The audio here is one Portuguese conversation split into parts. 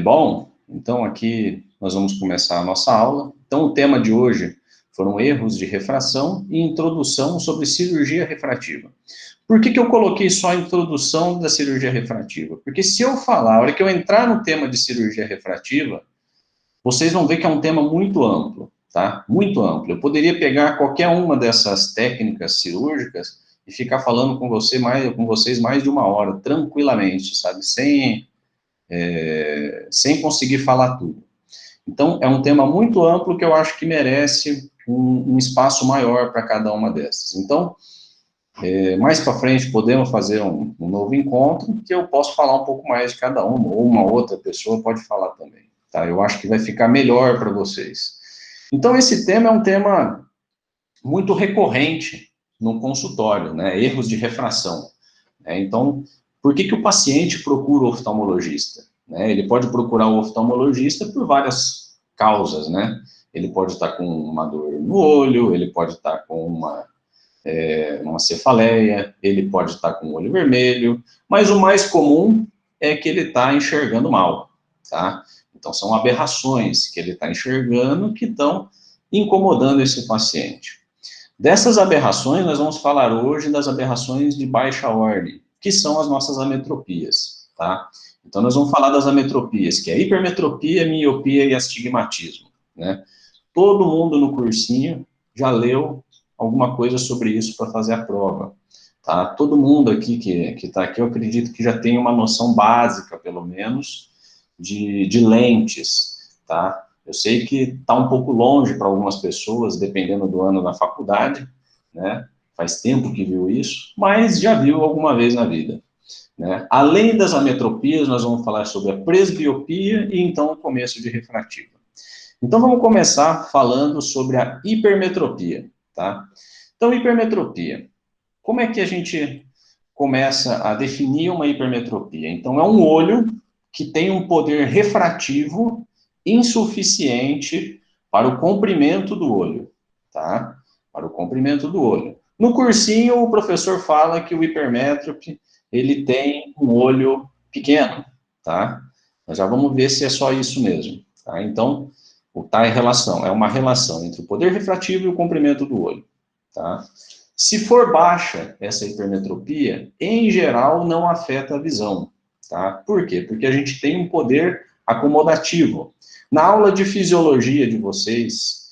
Bom, então aqui nós vamos começar a nossa aula. Então o tema de hoje foram erros de refração e introdução sobre cirurgia refrativa. Por que eu coloquei só a introdução da cirurgia refrativa? Porque se eu falar, a hora que eu entrar no tema de cirurgia refrativa, vocês vão ver que é um tema muito amplo, tá? Muito amplo. Eu poderia pegar qualquer uma dessas técnicas cirúrgicas e ficar falando com vocês mais de 1 hora, tranquilamente, sabe? Sem conseguir falar tudo. Então, é um tema muito amplo que eu acho que merece um espaço maior para cada uma dessas. Então, mais para frente, podemos fazer um novo encontro, que eu posso falar um pouco mais de cada uma, ou uma outra pessoa pode falar também, tá? Eu acho que vai ficar melhor para vocês. Então, esse tema é um tema muito recorrente no consultório, né? Erros de refração. Então, por que o paciente procura o oftalmologista? Ele pode procurar o oftalmologista por várias causas, né? Ele pode estar com uma dor no olho, ele pode estar com uma cefaleia, ele pode estar com o olho vermelho, mas o mais comum é que ele está enxergando mal, tá? Então, são aberrações que ele está enxergando que estão incomodando esse paciente. Dessas aberrações, nós vamos falar hoje das aberrações de baixa ordem, que são as nossas ametropias, tá? Então, nós vamos falar das ametropias, que é a hipermetropia, miopia e astigmatismo, né? Todo mundo no cursinho já leu alguma coisa sobre isso para fazer a prova, tá? Todo mundo aqui que está aqui, eu acredito que já tem uma noção básica, pelo menos, de lentes, tá? Eu sei que está um pouco longe para algumas pessoas, dependendo do ano da faculdade, né? Faz tempo que viu isso, mas já viu alguma vez na vida, né? Além das ametropias, nós vamos falar sobre a presbiopia e, então, o começo de refrativa. Então, vamos começar falando sobre a hipermetropia, tá? Então, hipermetropia. Como é que a gente começa a definir uma hipermetropia? Então, é um olho que tem um poder refrativo insuficiente para o comprimento do olho, tá? Para o comprimento do olho. No cursinho, o professor fala que o hipermétrope, ele tem um olho pequeno, tá? Nós já vamos ver se é só isso mesmo, tá? Então, é uma relação entre o poder refrativo e o comprimento do olho, tá? Se for baixa essa hipermetropia, em geral não afeta a visão, tá? Por quê? Porque a gente tem um poder acomodativo. Na aula de fisiologia de vocês,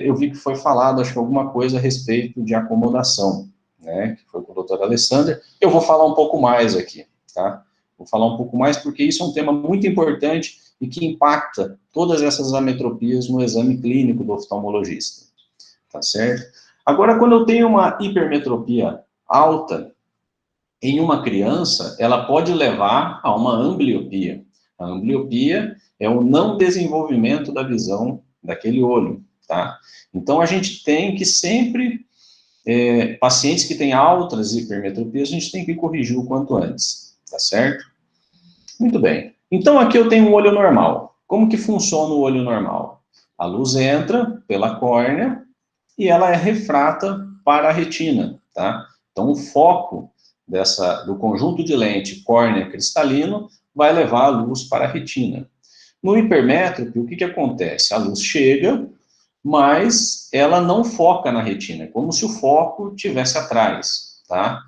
eu vi que foi falado, acho que alguma coisa a respeito de acomodação, né? Que foi com o doutor Alessandro. Eu vou falar um pouco mais aqui, tá? Vou falar um pouco mais porque isso é um tema muito importante e que impacta todas essas ametropias no exame clínico do oftalmologista, tá certo? Agora, quando eu tenho uma hipermetropia alta, em uma criança, ela pode levar a uma ambliopia. A ambliopia é o não desenvolvimento da visão daquele olho, tá? Então, a gente tem que sempre, pacientes que têm altas hipermetropias, a gente tem que corrigir o quanto antes, tá certo? Muito bem. Então, aqui eu tenho um olho normal. Como que funciona o olho normal? A luz entra pela córnea e ela é refrata para a retina, tá? Então, o foco do conjunto de lente córnea cristalino vai levar a luz para a retina. No hipermétrope, o que acontece? A luz chega, mas ela não foca na retina, como se o foco estivesse atrás, tá?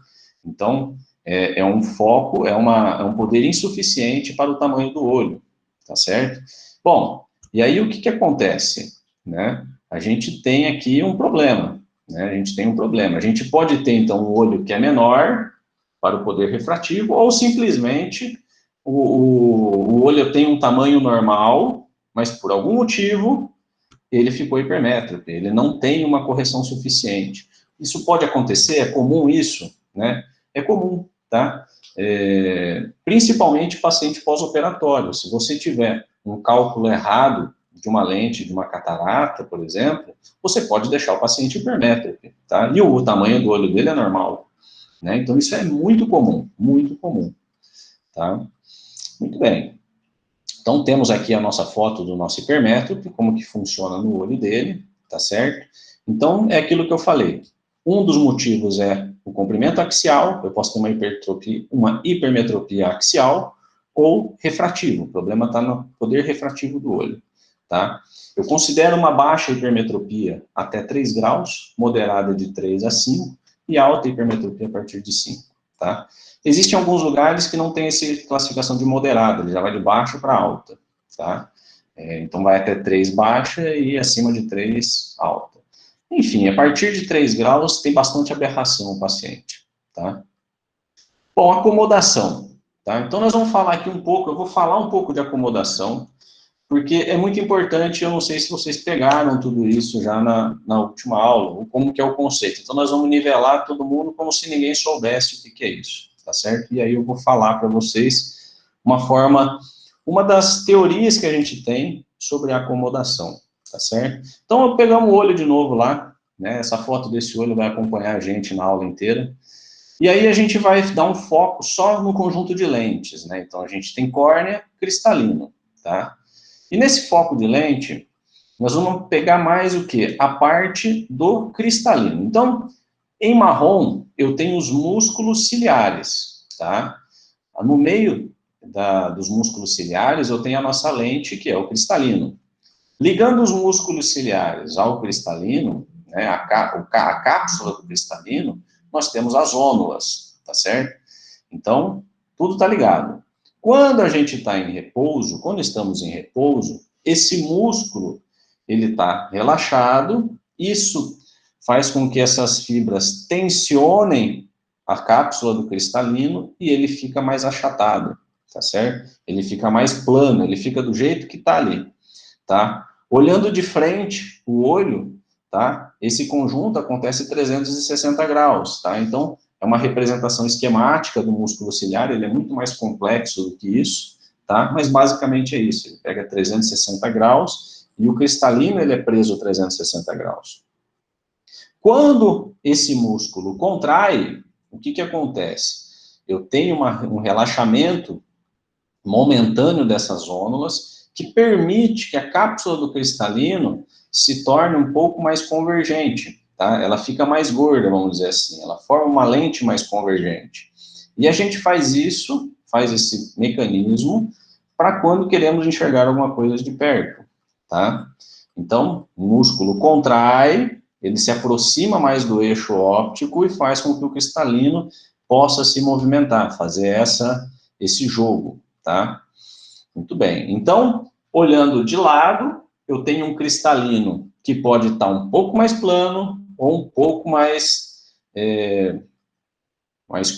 Então, é um foco, é um poder insuficiente para o tamanho do olho, tá certo? Bom, e aí o que acontece, né? A gente tem aqui um problema, né? A gente tem um problema. A gente pode ter, então, um olho que é menor para o poder refrativo, ou simplesmente o olho tem um tamanho normal, mas por algum motivo ele ficou hipermétrope, ele não tem uma correção suficiente. Isso pode acontecer, é comum isso, né? É comum, tá? Principalmente paciente pós-operatório. Se você tiver um cálculo errado de uma lente, de uma catarata, por exemplo, você pode deixar o paciente hipermétrope, tá? E o tamanho do olho dele é normal, né? Então, isso é muito comum, tá? Muito bem. Então, temos aqui a nossa foto do nosso hipermétrope, como que funciona no olho dele, tá certo? Então, é aquilo que eu falei. Um dos motivos é o comprimento axial, eu posso ter uma hipermetropia axial, ou refrativo. O problema está no poder refrativo do olho, tá? Eu considero uma baixa hipermetropia até 3 graus, moderada de 3 a 5, e alta hipermetropia a partir de 5, tá? Existem alguns lugares que não tem essa classificação de moderada, ele já vai de baixo para alta, tá? Então vai até 3 baixa e acima de 3 alta. Enfim, a partir de 3 graus tem bastante aberração o paciente, tá? Bom, acomodação, tá? Então nós vamos falar aqui um pouco, eu vou falar um pouco de acomodação, porque é muito importante, eu não sei se vocês pegaram tudo isso já na última aula, como que é o conceito. Então, nós vamos nivelar todo mundo como se ninguém soubesse o que é isso, tá certo? E aí eu vou falar para vocês uma das teorias que a gente tem sobre a acomodação, tá certo? Então, eu pegar um olho de novo lá, né? Essa foto desse olho vai acompanhar a gente na aula inteira. E aí a gente vai dar um foco só no conjunto de lentes, né? Então, a gente tem córnea, cristalino, tá? E nesse foco de lente, nós vamos pegar mais o quê? A parte do cristalino. Então, em marrom, eu tenho os músculos ciliares, tá? No meio dos músculos ciliares, eu tenho a nossa lente, que é o cristalino. Ligando os músculos ciliares ao cristalino, né, a cápsula do cristalino, nós temos as ônulas, tá certo? Então, tudo está ligado. Quando a gente está em repouso, quando estamos em repouso, esse músculo, ele está relaxado, isso faz com que essas fibras tensionem a cápsula do cristalino e ele fica mais achatado, tá certo? Ele fica mais plano, ele fica do jeito que está ali, tá? Olhando de frente o olho, tá? Esse conjunto acontece 360 graus, tá? Então, é uma representação esquemática do músculo ciliar, ele é muito mais complexo do que isso, tá? Mas basicamente é isso, ele pega 360 graus e o cristalino ele é preso a 360 graus. Quando esse músculo contrai, o que acontece? Eu tenho um relaxamento momentâneo dessas ônulas que permite que a cápsula do cristalino se torne um pouco mais convergente, tá? Ela fica mais gorda, vamos dizer assim, ela forma uma lente mais convergente. E a gente faz isso, faz esse mecanismo, para quando queremos enxergar alguma coisa de perto, tá? Então, o músculo contrai, ele se aproxima mais do eixo óptico e faz com que o cristalino possa se movimentar, fazer esse jogo, tá? Muito bem. Então, olhando de lado, eu tenho um cristalino que pode estar um pouco mais plano ou um pouco mais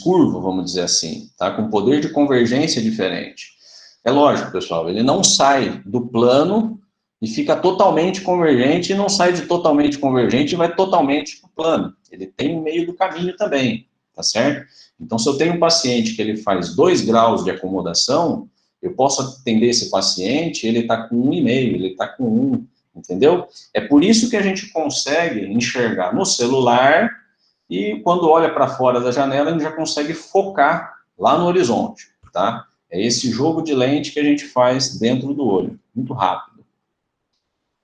curvo, vamos dizer assim, tá? Com poder de convergência diferente. É lógico, pessoal, ele não sai do plano e fica totalmente convergente e não sai de totalmente convergente e vai totalmente para o plano. Ele tem um meio do caminho também, tá certo? Então, se eu tenho um paciente que ele faz 2 graus de acomodação, eu posso atender esse paciente, ele está com 1,5, ele está com 1, entendeu? É por isso que a gente consegue enxergar no celular e quando olha para fora da janela, a gente já consegue focar lá no horizonte, tá? É esse jogo de lente que a gente faz dentro do olho, muito rápido.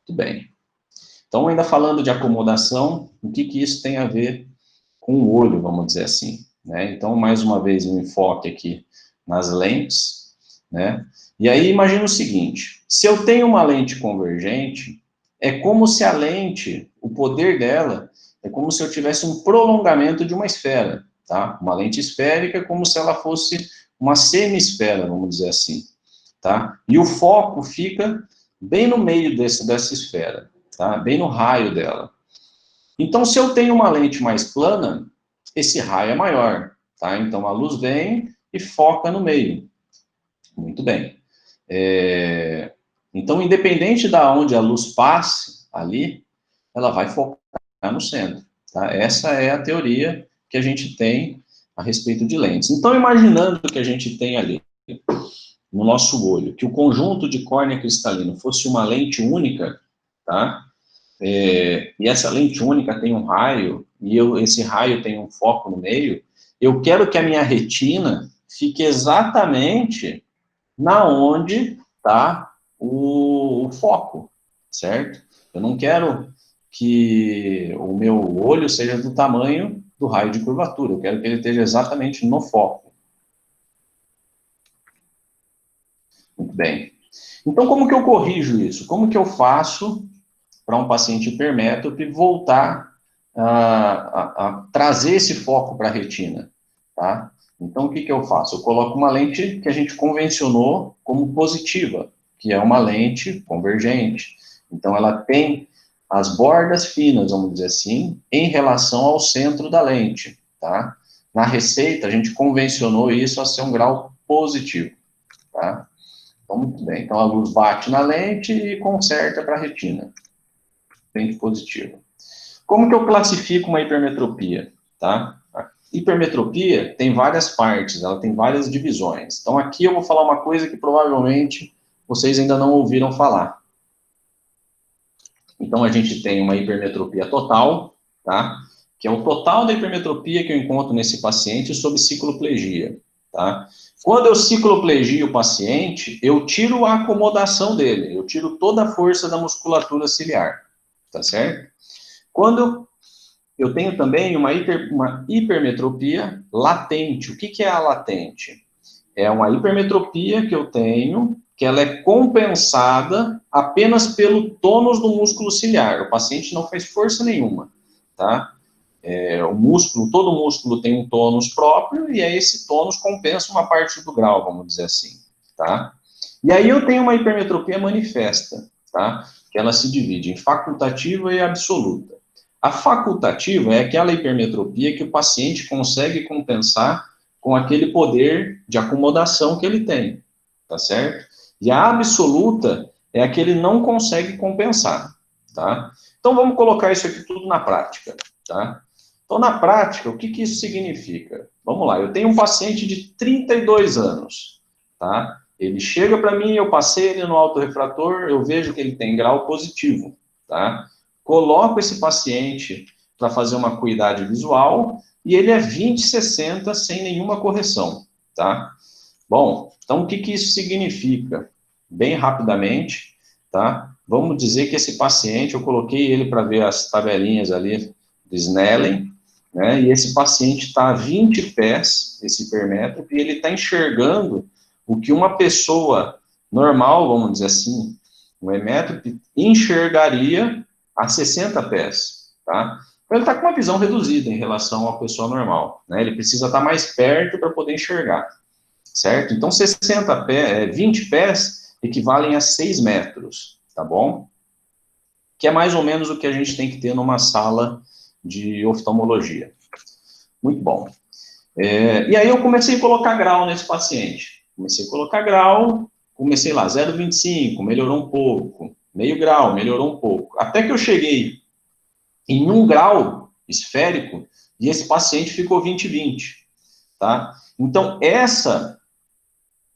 Muito bem. Então, ainda falando de acomodação, o que isso tem a ver com o olho, vamos dizer assim, né? Então, mais uma vez, um enfoque aqui nas lentes, né? E aí, imagina o seguinte, se eu tenho uma lente convergente, é como se a lente, o poder dela, é como se eu tivesse um prolongamento de uma esfera, tá? Uma lente esférica é como se ela fosse uma semi-esfera, vamos dizer assim, tá? E o foco fica bem no meio dessa esfera, tá? Bem no raio dela. Então, se eu tenho uma lente mais plana, esse raio é maior, tá? Então, a luz vem e foca no meio. Muito bem. Então, independente da onde a luz passe ali, ela vai focar no centro, tá? Essa é a teoria que a gente tem a respeito de lentes. Então, imaginando que a gente tem ali no nosso olho, que o conjunto de córnea cristalino fosse uma lente única, tá? E essa lente única tem um raio, e esse raio tem um foco no meio, eu quero que a minha retina fique exatamente na onde está o foco, certo? Eu não quero que o meu olho seja do tamanho do raio de curvatura, eu quero que ele esteja exatamente no foco. Muito bem. Então, como que eu corrijo isso? Como que eu faço para um paciente hipermétrope voltar a trazer esse foco para a retina, tá? Então, o que eu faço? Eu coloco uma lente que a gente convencionou como positiva, que é uma lente convergente. Então, ela tem as bordas finas, vamos dizer assim, em relação ao centro da lente, tá? Na receita, a gente convencionou isso a ser um grau positivo, tá? Então, muito bem. Então, a luz bate na lente e conserta para a retina. Lente positiva. Como que eu classifico uma hipermetropia, tá? A hipermetropia tem várias partes, ela tem várias divisões. Então, aqui eu vou falar uma coisa que provavelmente vocês ainda não ouviram falar. Então, a gente tem uma hipermetropia total, tá? Que é o total da hipermetropia que eu encontro nesse paciente sob cicloplegia, tá? Quando eu cicloplegio o paciente, eu tiro a acomodação dele, eu tiro toda a força da musculatura ciliar, tá certo? Quando eu tenho também uma hipermetropia latente. O que é a latente? É uma hipermetropia que eu tenho, que ela é compensada apenas pelo tônus do músculo ciliar. O paciente não faz força nenhuma, tá? O músculo, todo músculo tem um tônus próprio, e aí esse tônus compensa uma parte do grau, vamos dizer assim, tá? E aí eu tenho uma hipermetropia manifesta, tá? Que ela se divide em facultativa e absoluta. A facultativa é aquela hipermetropia que o paciente consegue compensar com aquele poder de acomodação que ele tem, tá certo? E a absoluta é a que ele não consegue compensar, tá? Então vamos colocar isso aqui tudo na prática, tá? Então, na prática, o que isso significa? Vamos lá, eu tenho um paciente de 32 anos, tá? Ele chega para mim, eu passei ele no autorrefrator, eu vejo que ele tem grau positivo, tá? Coloco esse paciente para fazer uma acuidade visual e ele é 20/60 sem nenhuma correção, tá? Bom, então o que isso significa? Bem rapidamente, tá? Vamos dizer que esse paciente, eu coloquei ele para ver as tabelinhas ali do Snellen, né? E esse paciente está a 20 pés, esse hipermétrope, e ele está enxergando o que uma pessoa normal, vamos dizer assim, um hemétrope, enxergaria a 60 pés, tá? Então, ele está com uma visão reduzida em relação à pessoa normal, né? Ele precisa estar mais perto para poder enxergar, certo? Então, 20 pés equivalem a 6 metros, tá bom? Que é mais ou menos o que a gente tem que ter numa sala de oftalmologia. Muito bom. E aí eu comecei a colocar grau nesse paciente. Comecei a colocar grau, comecei lá, 0,25, melhorou um pouco. Meio grau, melhorou um pouco. Até que eu cheguei em 1 grau esférico e esse paciente ficou 20/20, tá? Então,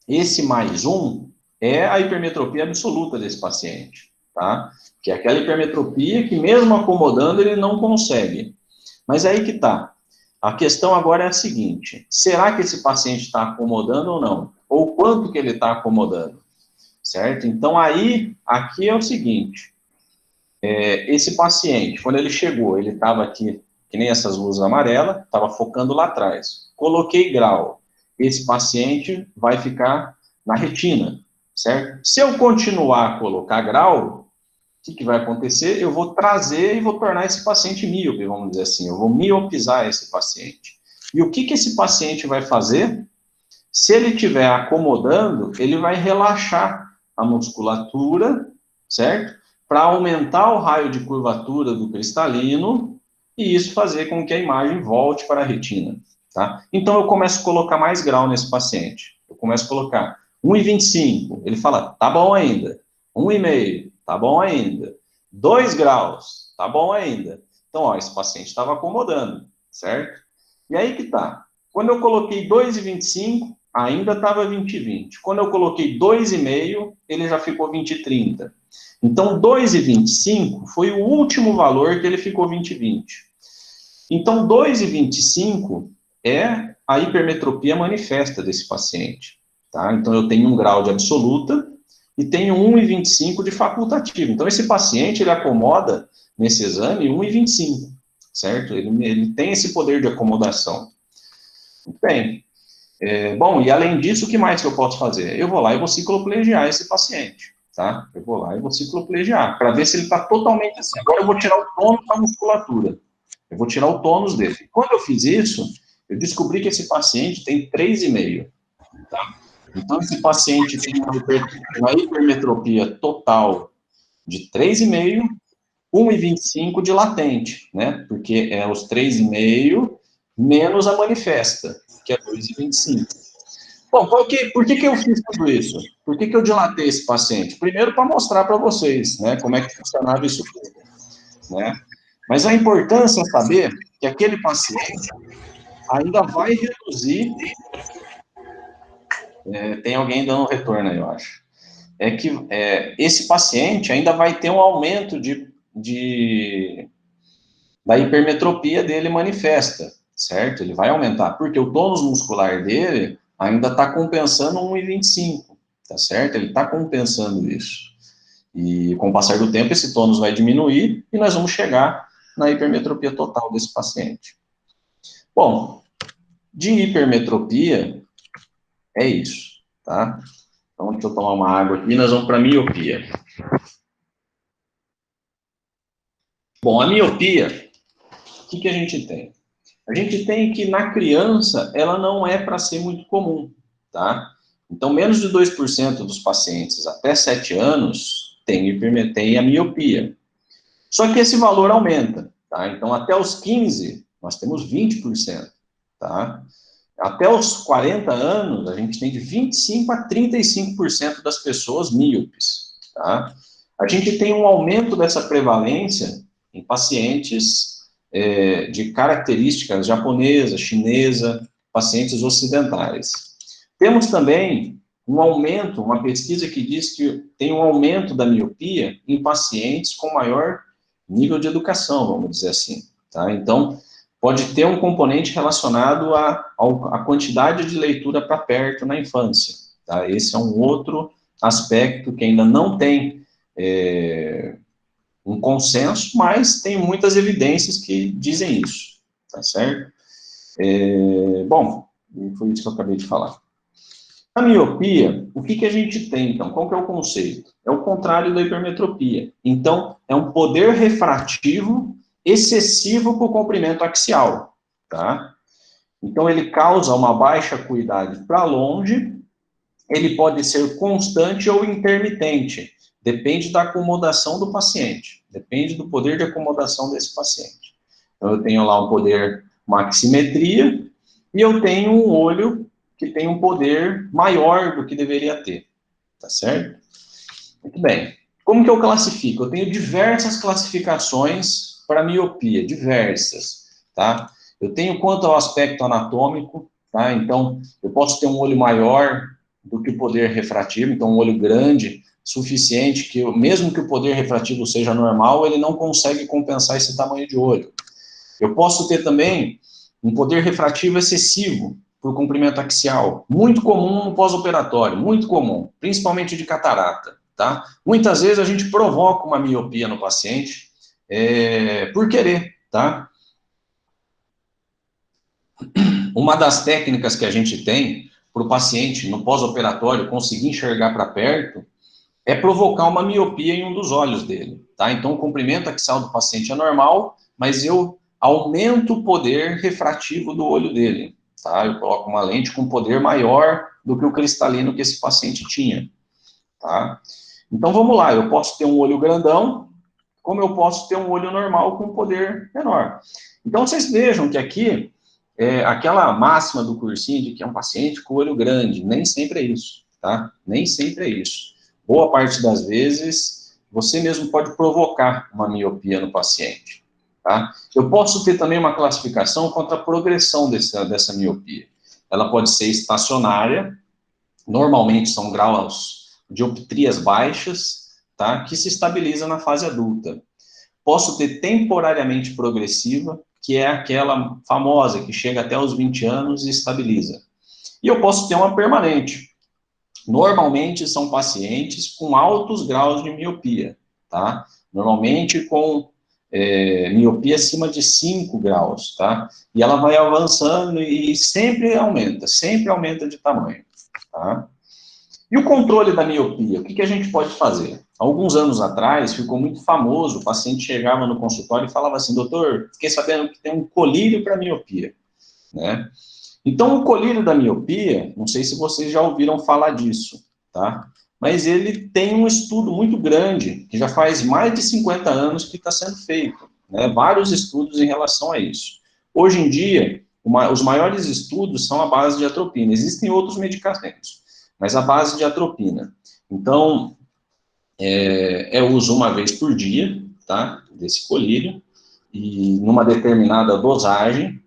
esse mais 1 é a hipermetropia absoluta desse paciente, tá? Que é aquela hipermetropia que mesmo acomodando ele não consegue. Mas aí que tá. A questão agora é a seguinte: será que esse paciente está acomodando ou não? Ou quanto que ele está acomodando? Certo? Então, aqui é o seguinte: esse paciente, quando ele chegou, ele estava aqui, que nem essas luzes amarelas, estava focando lá atrás. Coloquei grau. Esse paciente vai ficar na retina, certo? Se eu continuar a colocar grau, o que vai acontecer? Eu vou trazer e vou tornar esse paciente míope, vamos dizer assim. Eu vou miopizar esse paciente. E o que esse paciente vai fazer? Se ele estiver acomodando, ele vai relaxar a musculatura, certo? Para aumentar o raio de curvatura do cristalino e isso fazer com que a imagem volte para a retina, tá? Então, eu começo a colocar mais grau nesse paciente. Eu começo a colocar 1,25. Ele fala, tá bom ainda. 1,5. Tá bom ainda. 2 graus, tá bom ainda. Então, ó, esse paciente estava acomodando, certo? E aí que tá. Quando eu coloquei 2,25, ainda estava 20/20. Quando eu coloquei 2,5, ele já ficou 20/30. Então, 2,25 foi o último valor que ele ficou 20/20. Então, 2,25 é a hipermetropia manifesta desse paciente, tá? Então, eu tenho 1 grau de absoluta e tenho 1,25 de facultativo. Então, esse paciente, ele acomoda, nesse exame, 1,25, certo? Ele tem esse poder de acomodação. Muito bem. Bom, e além disso, o que mais que eu posso fazer? Eu vou lá e vou cicloplegiar esse paciente, tá? Eu vou lá e vou cicloplegiar, para ver se ele está totalmente assim. Agora eu vou tirar o tônus da musculatura. Eu vou tirar o tônus dele. Quando eu fiz isso, eu descobri que esse paciente tem 3,5, tá? Então, esse paciente tem uma hipermetropia total de 3,5, 1,25 de latente, né? Porque é os 3,5 menos a manifesta, que é 2,25. Bom, por que eu fiz tudo isso? Por que eu dilatei esse paciente? Primeiro, para mostrar para vocês, né, como é que funcionava isso tudo, né? Mas a importância é saber que aquele paciente ainda vai reduzir, tem alguém dando retorno aí, eu acho, esse paciente ainda vai ter um aumento da hipermetropia dele manifesta, certo? Ele vai aumentar, porque o tônus muscular dele ainda está compensando 1,25, tá certo? Ele está compensando isso. E com o passar do tempo, esse tônus vai diminuir e nós vamos chegar na hipermetropia total desse paciente. Bom, de hipermetropia, é isso, tá? Então, deixa eu tomar uma água aqui e nós vamos para miopia. Bom, a miopia, o que a gente tem? A gente tem que na criança ela não é para ser muito comum, tá? Então, menos de 2% dos pacientes até 7 anos tem a miopia. Só que esse valor aumenta, tá? Então, até os 15, nós temos 20%, tá? Até os 40 anos, a gente tem de 25 a 35% das pessoas míopes, tá? A gente tem um aumento dessa prevalência em pacientes de características japonesa, chinesa, pacientes ocidentais. Temos também um aumento, uma pesquisa que diz que tem um aumento da miopia em pacientes com maior nível de educação, vamos dizer assim, tá? Então, pode ter um componente relacionado à quantidade de leitura para perto na infância, tá? Esse é um outro aspecto que ainda não tem um consenso, mas tem muitas evidências que dizem isso, tá certo? Bom, foi isso que eu acabei de falar. A miopia, o que a gente tem, então? Qual que é o conceito? É o contrário da hipermetropia. Então, é um poder refrativo excessivo para o comprimento axial, tá? Então, ele causa uma baixa acuidade para longe, ele pode ser constante ou intermitente, depende da acomodação do paciente, depende do poder de acomodação desse paciente. Então, eu tenho lá um poder maximetria e eu tenho um olho que tem um poder maior do que deveria ter, tá certo? Muito bem. Como que eu classifico? Eu tenho diversas classificações para miopia, diversas, tá? Eu tenho quanto ao aspecto anatômico, tá? Então, eu posso ter um olho maior do que o poder refrativo, então um olho grande, suficiente, que mesmo que o poder refrativo seja normal, ele não consegue compensar esse tamanho de olho. Eu posso ter também um poder refrativo excessivo por comprimento axial, muito comum no pós-operatório, muito comum, principalmente de catarata, tá? Muitas vezes a gente provoca uma miopia no paciente por querer, tá? Uma das técnicas que a gente tem para o paciente no pós-operatório conseguir enxergar para perto é provocar uma miopia em um dos olhos dele, tá? Então, o comprimento axial do paciente é normal, mas eu aumento o poder refrativo do olho dele, tá? Eu coloco uma lente com poder maior do que o cristalino que esse paciente tinha, tá? Então, vamos lá, eu posso ter um olho grandão, como eu posso ter um olho normal com poder menor. Então, vocês vejam que aqui, aquela máxima do cursinho de que é um paciente com olho grande, nem sempre é isso, tá? Nem sempre é isso. Boa parte das vezes, você mesmo pode provocar uma miopia no paciente, tá? Eu posso ter também uma classificação contra a progressão dessa miopia. Ela pode ser estacionária, normalmente são graus de dioptrias baixas, tá? Que se estabiliza na fase adulta. Posso ter temporariamente progressiva, que é aquela famosa que chega até os 20 anos e estabiliza. E eu posso ter uma permanente. Normalmente são pacientes com altos graus de miopia, tá? Normalmente com miopia acima de 5 graus, tá? E ela vai avançando e sempre aumenta de tamanho, tá? E o controle da miopia, o que a gente pode fazer? Alguns anos atrás, ficou muito famoso, o paciente chegava no consultório e falava assim, doutor, fiquei sabendo que tem um colírio para miopia, né? Então, o colírio da miopia, não sei se vocês já ouviram falar disso, tá? Mas ele tem um estudo muito grande, que já faz mais de 50 anos que está sendo feito, né? Vários estudos em relação a isso. Hoje em dia, os maiores estudos são a base de atropina. Existem outros medicamentos, mas a base de atropina. Então, é uso uma vez por dia, tá? Desse colírio, e numa determinada dosagem,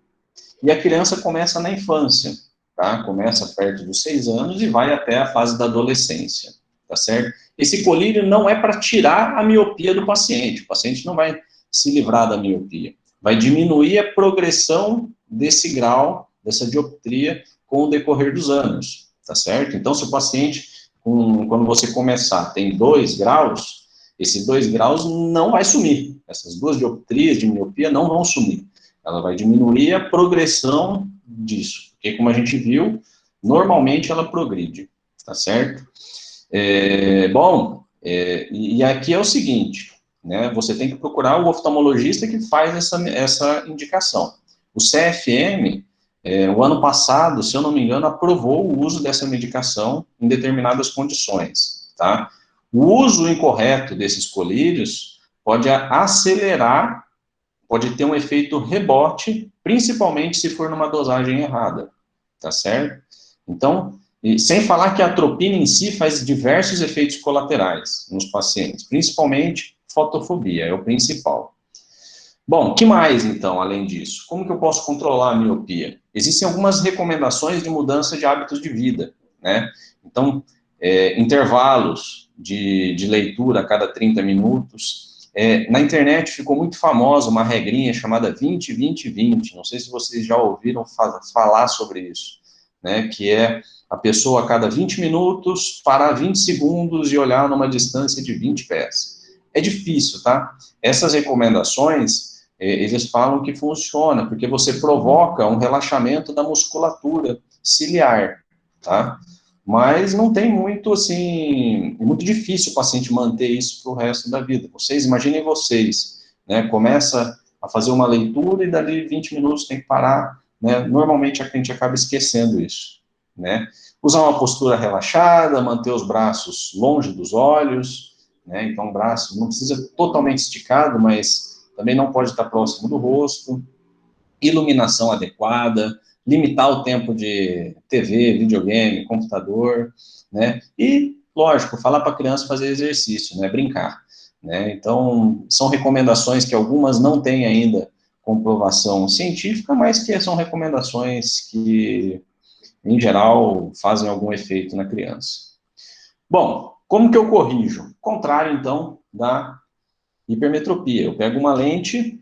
e a criança começa na infância, tá? Começa perto dos 6 anos e vai até a fase da adolescência, tá certo? Esse colírio não é para tirar a miopia do paciente, o paciente não vai se livrar da miopia, vai diminuir a progressão desse grau, dessa dioptria, com o decorrer dos anos, tá certo? Então, se o paciente, quando você começar, tem 2 graus, esses 2 graus não vai sumir, essas 2 dioptrias de miopia não vão sumir, ela vai diminuir a progressão disso, porque como a gente viu, normalmente ela progride, tá certo? E aqui é o seguinte, né, você tem que procurar o oftalmologista que faz essa indicação. O CFM, o ano passado, se eu não me engano, aprovou o uso dessa medicação em determinadas condições, tá? O uso incorreto desses colírios pode acelerar, pode ter um efeito rebote, principalmente se for numa dosagem errada, tá certo? Então, sem falar que a atropina em si faz diversos efeitos colaterais nos pacientes, principalmente fotofobia, é o principal. Bom, que mais, então, além disso? Como que eu posso controlar a miopia? Existem algumas recomendações de mudança de hábitos de vida, né? Então, intervalos de leitura a cada 30 minutos. Na internet ficou muito famosa uma regrinha chamada 20-20-20, não sei se vocês já ouviram falar sobre isso, né? Que é a pessoa a cada 20 minutos parar 20 segundos e olhar numa distância de 20 pés. É difícil, tá? Essas recomendações, eles falam que funciona, porque você provoca um relaxamento da musculatura ciliar, tá? Mas não tem muito, assim, é muito difícil o paciente manter isso para o resto da vida. Vocês, imaginem vocês, né, começa a fazer uma leitura e dali 20 minutos tem que parar, né, normalmente a gente acaba esquecendo isso, né. Usar uma postura relaxada, manter os braços longe dos olhos, né, então o braço não precisa totalmente esticado, mas também não pode estar próximo do rosto, iluminação adequada, limitar o tempo de TV, videogame, computador, né? E, lógico, falar para a criança fazer exercício, né? Brincar, né? Então, são recomendações que algumas não têm ainda comprovação científica, mas que são recomendações que, em geral, fazem algum efeito na criança. Bom, como que eu corrijo? Contrário, então, da hipermetropia. Eu pego uma lente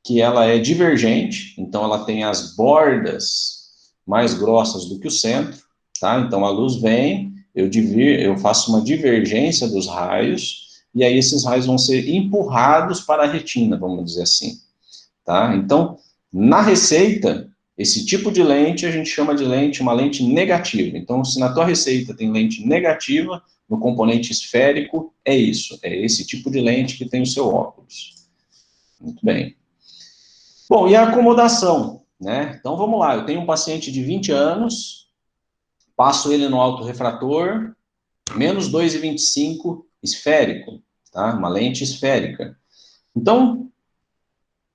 que ela é divergente, então ela tem as bordas mais grossas do que o centro, tá? Então a luz vem, eu faço uma divergência dos raios, e aí esses raios vão ser empurrados para a retina, vamos dizer assim, tá? Então, na receita, esse tipo de lente a gente chama de lente, uma lente negativa. Então, se na tua receita tem lente negativa, no componente esférico, é isso, é esse tipo de lente que tem o seu óculos. Muito bem. Bom, e a acomodação, né? Então, vamos lá, eu tenho um paciente de 20 anos, passo ele no autorrefrator, menos 2,25 esférico, tá? Uma lente esférica. Então,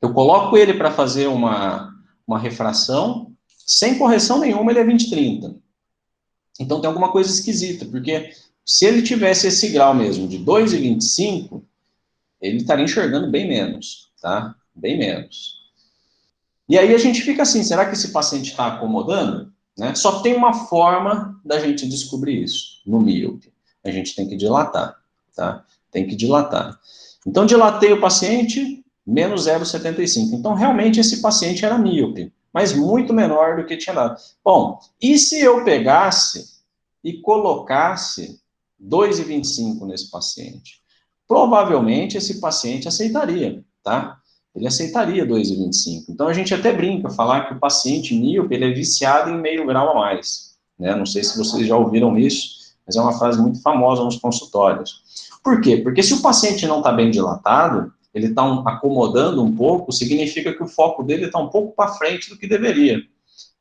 eu coloco ele para fazer uma refração, sem correção nenhuma, ele é 20/30. Então, tem alguma coisa esquisita, porque se ele tivesse esse grau mesmo, de 2,25, ele estaria enxergando bem menos, tá? Bem menos. E aí a gente fica assim, será que esse paciente está acomodando? Né? Só tem uma forma da gente descobrir isso, no míope. A gente tem que dilatar, tá? Tem que dilatar. Então, dilatei o paciente, menos 0,75. Então, realmente, esse paciente era míope, mas muito menor do que tinha dado. Bom, e se eu pegasse e colocasse 2,25 nesse paciente? Provavelmente, esse paciente aceitaria, tá? ele aceitaria 2,25. Então, a gente até brinca, falar que o paciente míope, ele é viciado em meio grau a mais, né? Não sei se vocês já ouviram isso, mas é uma frase muito famosa nos consultórios. Por quê? Porque se o paciente não está bem dilatado, ele está acomodando um pouco, significa que o foco dele está um pouco para frente do que deveria,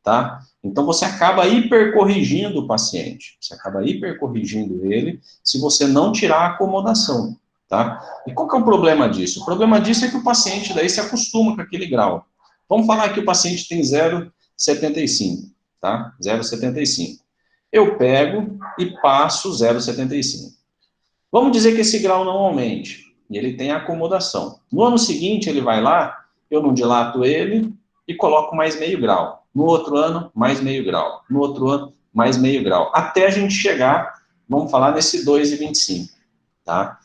tá? Então, você acaba hipercorrigindo o paciente, você acaba hipercorrigindo ele se você não tirar a acomodação, tá? E qual que é o problema disso? O problema disso é que o paciente daí se acostuma com aquele grau. Vamos falar que o paciente tem 0,75, tá? 0,75. Eu pego e passo 0,75. Vamos dizer que esse grau não aumente, e ele tem acomodação. No ano seguinte, ele vai lá, eu não dilato ele e coloco mais meio grau. No outro ano, mais meio grau. No outro ano, mais meio grau. Até a gente chegar, vamos falar, nesse 2,25, tá?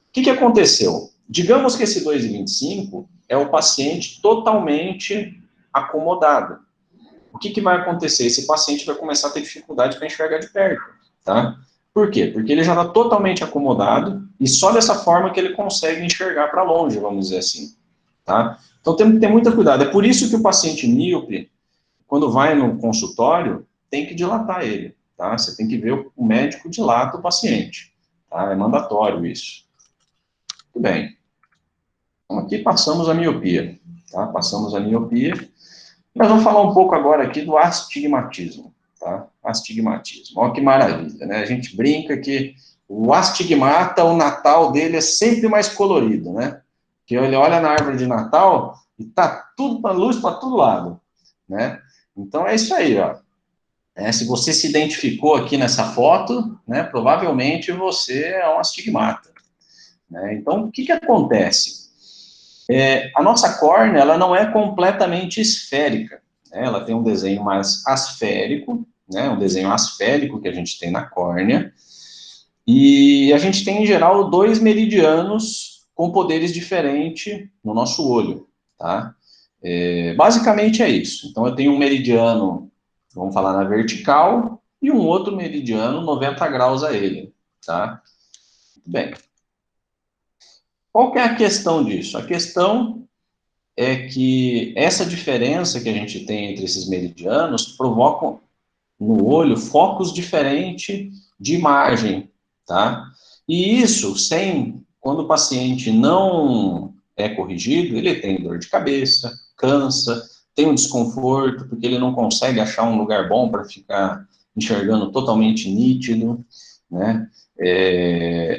O que aconteceu? Digamos que esse 2,25 é o paciente totalmente acomodado. O que vai acontecer? Esse paciente vai começar a ter dificuldade para enxergar de perto, tá? Por quê? Porque ele já está totalmente acomodado e só dessa forma que ele consegue enxergar para longe, vamos dizer assim, tá? Então tem que ter muito cuidado. É por isso que o paciente míope, quando vai no consultório, tem que dilatar ele, tá? Você tem que ver o médico dilata o paciente, tá? É mandatório isso. Muito bem. Então aqui passamos a miopia, tá? Passamos a miopia. Nós vamos falar um pouco agora aqui do astigmatismo, tá? Astigmatismo. Olha que maravilha, né? A gente brinca que o astigmata, o Natal dele é sempre mais colorido, né? Porque ele olha na árvore de Natal e tá tudo para luz para todo lado, né? Então é isso aí, ó. Se você se identificou aqui nessa foto, né? Provavelmente você é um astigmata, né? Então o que acontece? A nossa córnea, ela não é completamente esférica, né? Ela tem um desenho mais asférico, né? Um desenho asférico que a gente tem na córnea, e a gente tem, em geral, 2 meridianos com poderes diferentes no nosso olho, tá? Basicamente é isso. Então, eu tenho um meridiano, vamos falar na vertical, e um outro meridiano 90 graus a ele, tá? Muito bem. Qual que é a questão disso? A questão é que essa diferença que a gente tem entre esses meridianos provocam no olho focos diferentes de imagem, tá? E isso, quando o paciente não é corrigido, ele tem dor de cabeça, cansa, tem um desconforto, porque ele não consegue achar um lugar bom para ficar enxergando totalmente nítido, né?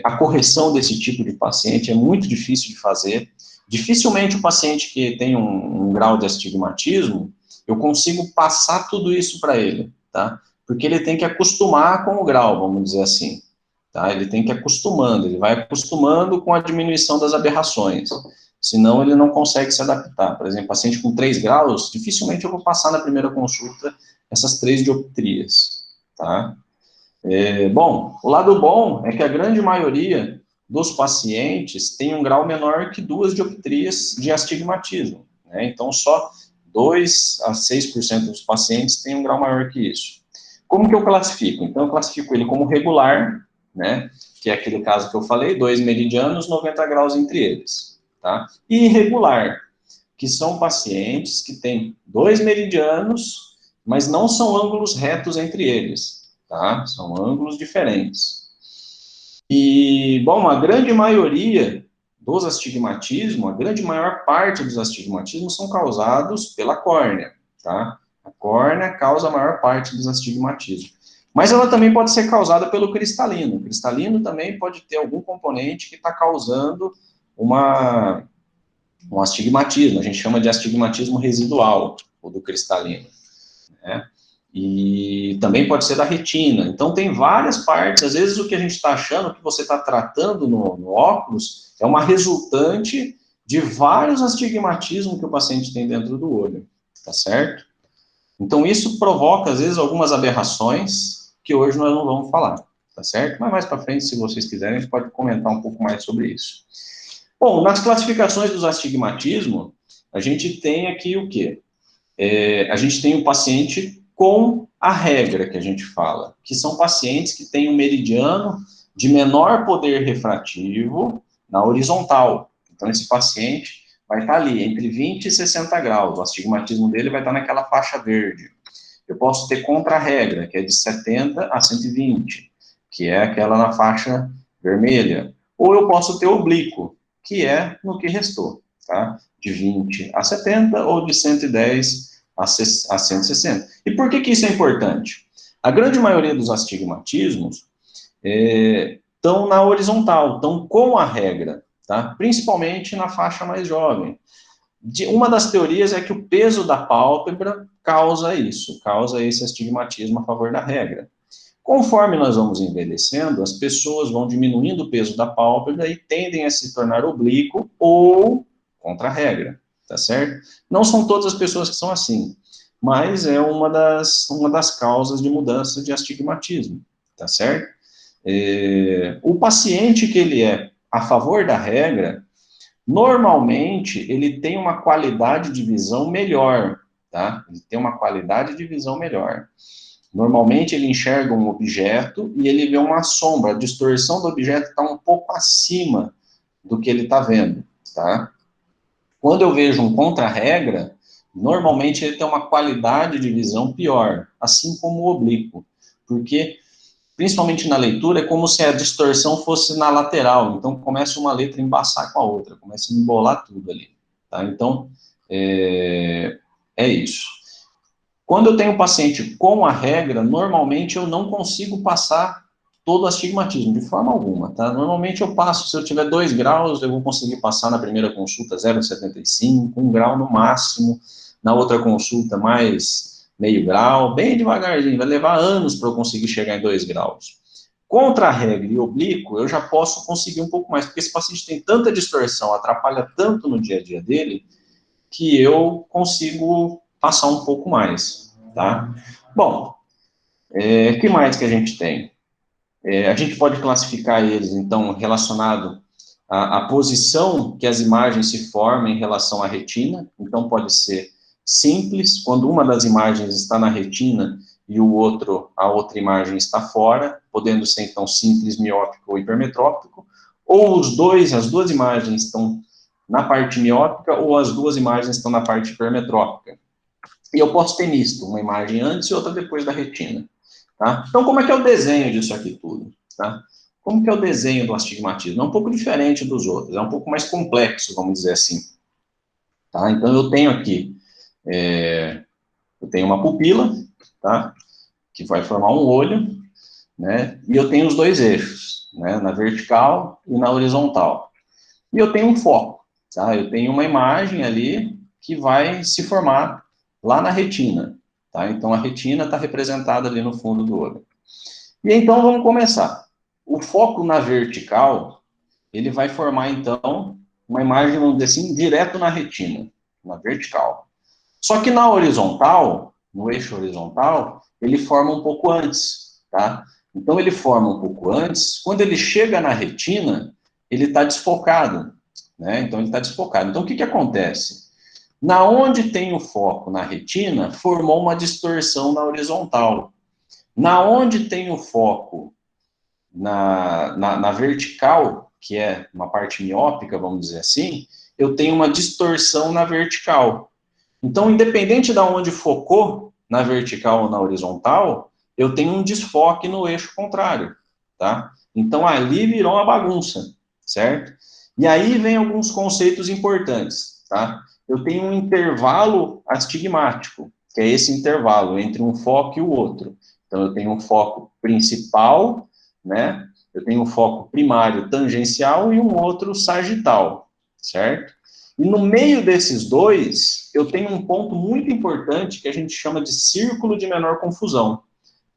A correção desse tipo de paciente é muito difícil de fazer. Dificilmente o paciente que tem um grau de astigmatismo, eu consigo passar tudo isso para ele, tá? Porque ele tem que acostumar com o grau, vamos dizer assim, tá? Ele tem que ir acostumando, ele vai acostumando com a diminuição das aberrações, senão ele não consegue se adaptar. Por exemplo, paciente com 3 graus, dificilmente eu vou passar na primeira consulta essas 3 dioptrias, tá? Bom, o lado bom é que a grande maioria dos pacientes tem um grau menor que 2 dioptrias de astigmatismo, né? Então, só 2 a 6% dos pacientes têm um grau maior que isso. Como que eu classifico? Então, eu classifico ele como regular, né? Que é aquele caso que eu falei, 2 meridianos, 90 graus entre eles, tá? E irregular, que são pacientes que têm 2 meridianos, mas não são ângulos retos entre eles, tá? São ângulos diferentes. E, bom, a grande maioria dos astigmatismos, a grande maior parte dos astigmatismos são causados pela córnea, tá? A córnea causa a maior parte dos astigmatismos. Mas ela também pode ser causada pelo cristalino. O cristalino também pode ter algum componente que está causando um astigmatismo. A gente chama de astigmatismo residual, o do cristalino, né? E também pode ser da retina. Então, tem várias partes. Às vezes, o que a gente está achando, que você está tratando no óculos, é uma resultante de vários astigmatismos que o paciente tem dentro do olho, tá certo? Então, isso provoca, às vezes, algumas aberrações que hoje nós não vamos falar, tá certo? Mas mais para frente, se vocês quiserem, a gente pode comentar um pouco mais sobre isso. Bom, nas classificações dos astigmatismos, a gente tem aqui o quê? A gente tem o paciente com a regra que a gente fala, que são pacientes que têm um meridiano de menor poder refrativo na horizontal. Então, esse paciente vai estar ali, entre 20 e 60 graus. O astigmatismo dele vai estar naquela faixa verde. Eu posso ter contra-regra, que é de 70 a 120, que é aquela na faixa vermelha. Ou eu posso ter oblíquo, que é no que restou, tá? De 20 a 70 ou de 110 a 160. E por que isso é importante? A grande maioria dos astigmatismos estão na horizontal, estão com a regra, tá? Principalmente na faixa mais jovem. Uma das teorias é que o peso da pálpebra causa isso, causa esse astigmatismo a favor da regra. Conforme nós vamos envelhecendo, as pessoas vão diminuindo o peso da pálpebra e tendem a se tornar oblíquo ou contra a regra, tá certo? Não são todas as pessoas que são assim, mas é uma das causas de mudança de astigmatismo, tá certo? O paciente que ele é a favor da regra, normalmente ele tem uma qualidade de visão melhor, tá? Ele tem uma qualidade de visão melhor. Normalmente ele enxerga um objeto e ele vê uma sombra, a distorção do objeto está um pouco acima do que ele está vendo, tá? Quando eu vejo um contra-regra, normalmente ele tem uma qualidade de visão pior, assim como o oblíquo, porque principalmente na leitura, é como se a distorção fosse na lateral, então começa uma letra a embaçar com a outra, começa a embolar tudo ali, tá? Então, é isso. Quando eu tenho um paciente com a regra, normalmente eu não consigo passar todo o astigmatismo, de forma alguma, tá? Normalmente eu passo, se eu tiver 2 graus, eu vou conseguir passar na primeira consulta 0,75, 1 grau no máximo, na outra consulta mais meio grau, bem devagarzinho, vai levar anos para eu conseguir chegar em 2 graus. Contra a regra e oblíquo, eu já posso conseguir um pouco mais, porque esse paciente tem tanta distorção, atrapalha tanto no dia a dia dele, que eu consigo passar um pouco mais, tá? Bom, que mais que a gente tem? A gente pode classificar eles, então, relacionado à posição que as imagens se formam em relação à retina. Então, pode ser simples, quando uma das imagens está na retina e a outra imagem está fora, podendo ser, então, simples, miópico ou hipermetrópico, ou as duas imagens estão na parte miópica ou as duas imagens estão na parte hipermetrópica. E eu posso ter misto, uma imagem antes e outra depois da retina. Tá? Então, como é que é o desenho disso aqui tudo? Tá? Como que é o desenho do astigmatismo? É um pouco diferente dos outros, é um pouco mais complexo, vamos dizer assim. Tá? Então, eu tenho aqui, eu tenho uma pupila, tá? Que vai formar um olho, né? E eu tenho os dois eixos, né? Na vertical e na horizontal. E eu tenho um foco, tá? Eu tenho uma imagem ali que vai se formar lá na retina, tá? Então, a retina está representada ali no fundo do olho. E então, vamos começar. O foco na vertical, ele vai formar, então, uma imagem, vamos dizer assim, direto na retina, na vertical. Só que na horizontal, no eixo horizontal, ele forma um pouco antes, tá? Então, ele forma um pouco antes, quando ele chega na retina, ele está desfocado, né? Então, ele está desfocado. Então, o que acontece? Na onde tem o foco na retina, formou uma distorção na horizontal. Na onde tem o foco na vertical, que é uma parte miópica, vamos dizer assim, eu tenho uma distorção na vertical. Então, independente de onde focou, na vertical ou na horizontal, eu tenho um desfoque no eixo contrário, tá? Então, ali virou uma bagunça, certo? E aí vem alguns conceitos importantes, tá? Eu tenho um intervalo astigmático, que é esse intervalo entre um foco e o outro. Então, eu tenho um foco principal, né? Eu tenho um foco primário tangencial e um outro sagital, certo? E no meio desses dois, eu tenho um ponto muito importante que a gente chama de círculo de menor confusão,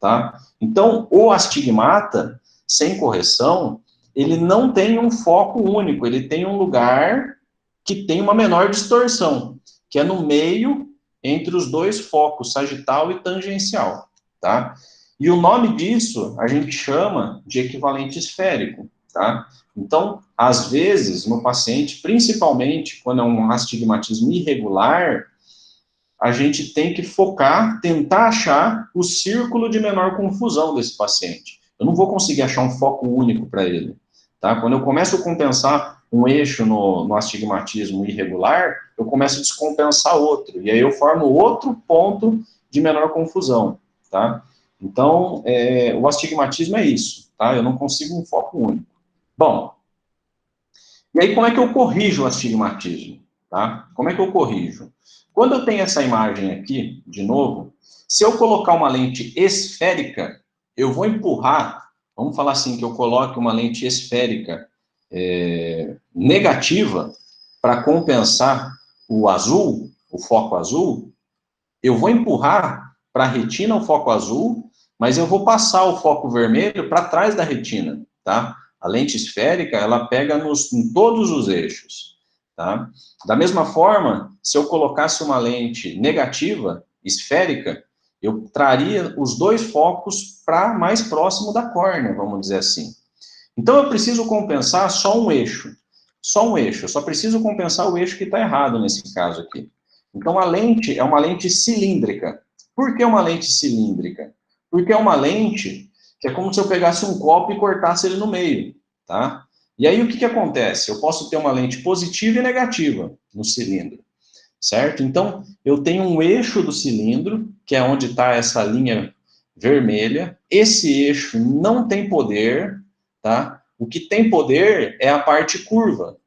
tá? Então, o astigmata, sem correção, ele não tem um foco único, ele tem um lugar que tem uma menor distorção, que é no meio entre os dois focos, sagital e tangencial, tá? E o nome disso a gente chama de equivalente esférico, tá? Então, às vezes, no paciente, principalmente quando é um astigmatismo irregular, a gente tem que focar, tentar achar o círculo de menor confusão desse paciente. Eu não vou conseguir achar um foco único para ele, tá? Quando eu começo a compensar um eixo no astigmatismo irregular, eu começo a descompensar outro, e aí eu formo outro ponto de menor confusão, tá? Então, o astigmatismo é isso, tá? Eu não consigo um foco único. Bom, e aí como é que eu corrijo o astigmatismo, tá? Como é que eu corrijo? Quando eu tenho essa imagem aqui, de novo, se eu colocar uma lente esférica, eu vou empurrar, vamos falar assim, que eu coloque uma lente esférica negativa para compensar o azul, o foco azul, eu vou empurrar para a retina o foco azul, mas eu vou passar o foco vermelho para trás da retina, tá? A lente esférica, ela pega em todos os eixos, tá? Da mesma forma, se eu colocasse uma lente negativa, esférica, eu traria os dois focos para mais próximo da córnea, vamos dizer assim. Então, eu preciso compensar só um eixo. Só um eixo. Eu só preciso compensar o eixo que está errado nesse caso aqui. Então, a lente é uma lente cilíndrica. Por que uma lente cilíndrica? Porque é uma lente que é como se eu pegasse um copo e cortasse ele no meio, tá? E aí, o que acontece? Eu posso ter uma lente positiva e negativa no cilindro, certo? Então, eu tenho um eixo do cilindro, que é onde está essa linha vermelha. Esse eixo não tem poder, tá? O que tem poder é a parte curva,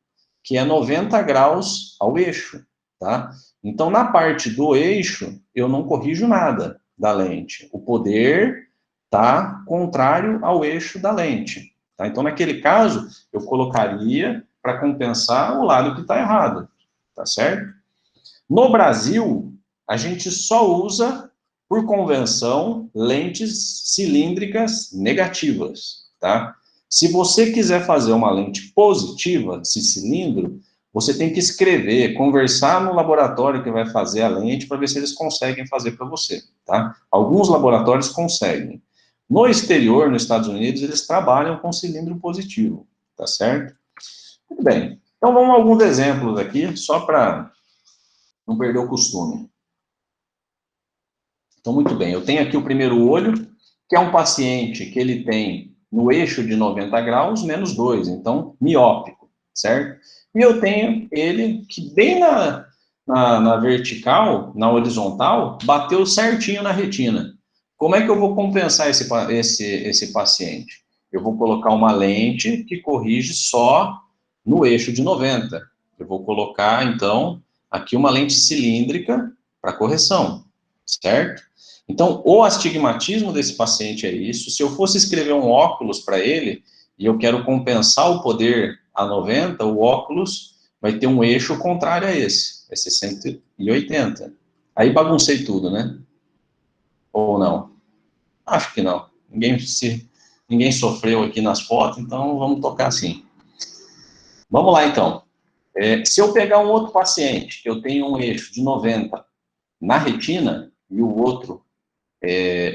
que é 90 graus ao eixo, tá? Então, na parte do eixo, eu não corrijo nada da lente. O poder está contrário ao eixo da lente, tá? Então, naquele caso, eu colocaria para compensar o lado que está errado, tá certo? No Brasil, a gente só usa, por convenção, lentes cilíndricas negativas, tá? Se você quiser fazer uma lente positiva desse cilindro, você tem que escrever, conversar no laboratório que vai fazer a lente para ver se eles conseguem fazer para você, tá? Alguns laboratórios conseguem. No exterior, nos Estados Unidos, eles trabalham com cilindro positivo, tá certo? Muito bem. Então, vamos a alguns exemplos aqui, só para não perder o costume. Então, muito bem, eu tenho aqui o primeiro olho, que é um paciente que ele tem no eixo de 90 graus, menos 2, então, miópico, certo? E eu tenho ele que bem na vertical, na horizontal, bateu certinho na retina. Como é que eu vou compensar esse paciente? Eu vou colocar uma lente que corrige só no eixo de 90. Eu vou colocar, então, aqui uma lente cilíndrica para correção, certo? Então, o astigmatismo desse paciente é isso. Se eu fosse escrever um óculos para ele, e eu quero compensar o poder a 90, o óculos vai ter um eixo contrário a esse, vai ser 180. Aí baguncei tudo, né? Ou não? Acho que não. Ninguém sofreu aqui nas fotos, então vamos tocar assim. Vamos lá, então. Se eu pegar um outro paciente, que eu tenho um eixo de 90 na retina, e o outro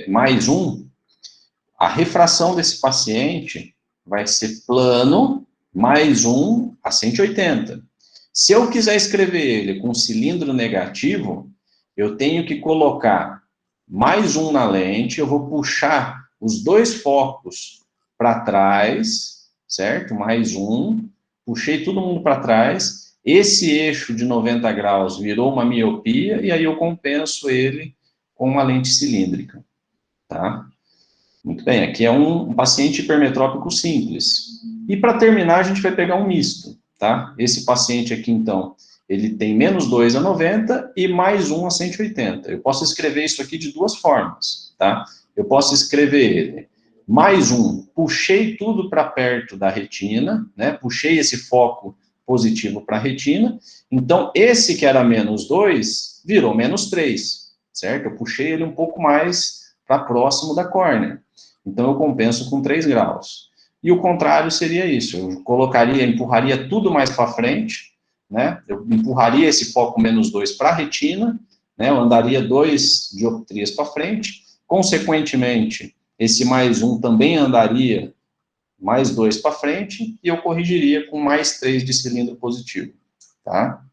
mais um, a refração desse paciente vai ser plano mais 1 a 180. Se eu quiser escrever ele com cilindro negativo, eu tenho que colocar mais 1 na lente, eu vou puxar os dois focos para trás, certo? Mais 1, puxei todo mundo para trás, esse eixo de 90 graus virou uma miopia, e aí eu compenso ele com uma lente cilíndrica, tá? Muito bem, aqui é um paciente hipermetrópico simples. E para terminar, a gente vai pegar um misto, tá? Esse paciente aqui, então, ele tem menos 2 a 90 e mais 1 a 180. Eu posso escrever isso aqui de duas formas, tá? Eu posso escrever ele mais 1, puxei tudo para perto da retina, né? Puxei esse foco positivo para a retina. Então, esse que era menos 2 virou menos 3, certo? Eu puxei ele um pouco mais para próximo da córnea. Então, eu compenso com 3 graus. E o contrário seria isso, eu empurraria tudo mais para frente, né? Eu empurraria esse foco menos 2 para a retina, né? Eu andaria 2 dioptrias para frente, consequentemente, esse mais 1 também andaria mais 2 para frente, e eu corrigiria com mais 3 de cilindro positivo, tá?